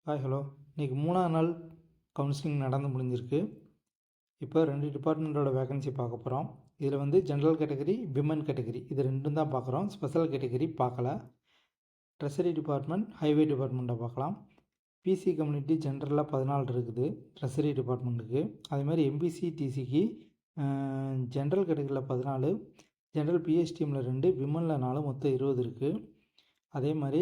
Hi hello. இன்றைக்கி 3ஆம் நாள் கவுன்சிலிங் நடந்து முடிஞ்சிருக்கு. இப்போ 2 டிபார்ட்மெண்ட்டோட வேகன்சி பார்க்க போகிறோம். இதில் வந்து ஜென்ரல் கேட்டகரி, விமன் கேட்டகரி இது ரெண்டும் தான் பார்க்குறோம். ஸ்பெஷல் கேட்டகரி பார்க்கல. ட்ரெஸரி டிபார்ட்மெண்ட், ஹைவே டிபார்ட்மெண்ட்டை பார்க்கலாம். பிசி கம்யூனிட்டி ஜென்ரலாக 14 இருக்குது ட்ரெஸரி டிபார்ட்மெண்ட்டுக்கு. அதேமாதிரி எம்பிசி டிசிக்கு ஜென்ரல் கேட்டகரியில் 14, ஜென்ரல் பிஎஸ்டிஎம்மில் 2, விமனில் 4, மொத்தம் 20 இருக்குது. அதே மாதிரி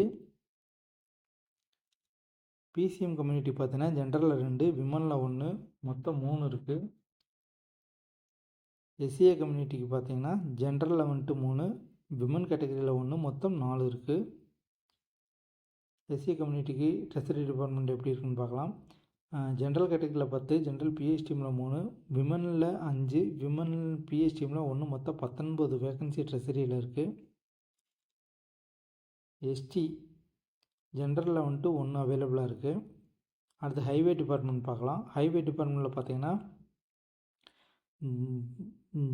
பிசிஎம் கம்யூனிட்டி பார்த்தீங்கன்னா ஜென்ரலில் 2, விமனில் 1, மொத்தம் 3 இருக்குது. எஸ்சிஏ கம்யூனிட்டிக்கு பார்த்தீங்கன்னா ஜென்ரலில் வந்துட்டு 3, விமன் கேட்டகரியில் 1, மொத்தம் 4 இருக்குது. எஸ்சிஏ கம்யூனிட்டிக்கு ட்ரெஸரி டிபார்ட்மெண்ட் எப்படி இருக்குன்னு பார்க்கலாம். ஜென்ரல் கேட்டகரியில் 10, ஜென்ரல் பிஎஸ்டிஎம்மில் 3, விமனில் 5, விமன் பிஎஸ்டிஎம்மில் 1, மொத்தம் 19 வேகன்சி ட்ரெஸரியில் இருக்குது. எஸ்டி ஜென்ரலில் வந்துட்டு 1 அவைலபிளாக இருக்குது. அடுத்து ஹைவே டிபார்ட்மெண்ட் பார்க்கலாம். ஹைவே டிபார்ட்மெண்ட்டில் பார்த்தீங்கன்னா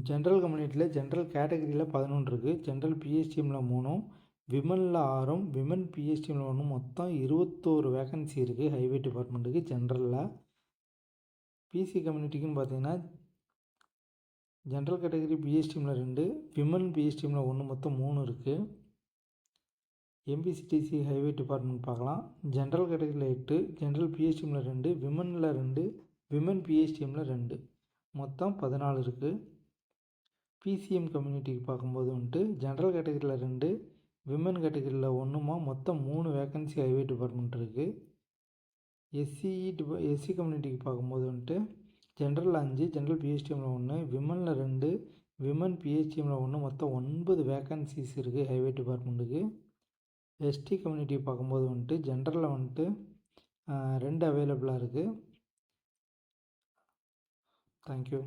ஜென்ரல் கம்யூனிட்டியில் ஜென்ரல் கேட்டகரியில் 11 இருக்குது. ஜென்ரல் பிஎஸ்டிஎம்மில் 3, விமனில் 6, விமன் பிஎஸ்டிஎம்மில் 1, மொத்தம் 21 வேகன்சி இருக்குது ஹைவே டிபார்ட்மெண்ட்டுக்கு ஜென்ரலில். பிசி கம்யூனிட்டிக்குன்னு பார்த்தீங்கன்னா ஜென்ரல் கேட்டகரி பிஎஸ்டிஎம்மில் 2, விமன் பிஎஸ்டிஎம்மில் 1, மொத்தம் 3 இருக்குது. எம்பிசிடிசி ஹைவே டிபார்ட்மெண்ட் பார்க்கலாம். ஜென்ரல் கேட்டகரியில் 8, ஜென்ரல் பிஎஸ்டிஎம்மில் 2, விமனில் 2, விமன் பிஎஸ்டிஎம்மில் 2, மொத்தம் 14 இருக்குது. பிசிஎம் கம்யூனிட்டிக்கு பார்க்கும்போது வந்துட்டு ஜென்ரல் கேட்டகரியில் 2, விமன் கேட்டகரியில் 1, மொத்தம் 3 வேகன்சி ஹைவே டிபார்ட்மெண்ட் இருக்குது. எஸ்சி கம்யூனிட்டிக்கு பார்க்கும்போது வந்துட்டு ஜென்ரலில் 5, ஜென்ரல் பிஎஸ்டிஎம்மில் 1, விமனில் 2, விமன் பிஎஸ்டிஎம்மில் 1, மொத்தம் 9 வேகன்சிஸ் இருக்குது ஹைவே டிபார்ட்மெண்ட்டுக்கு. எஸ்டி கம்யூனிட்டி பார்க்கும்போது வந்துட்டு ஜென்ரலில் வந்துட்டு 2 அவைலபிளாக இருக்குது. தேங்க்யூ.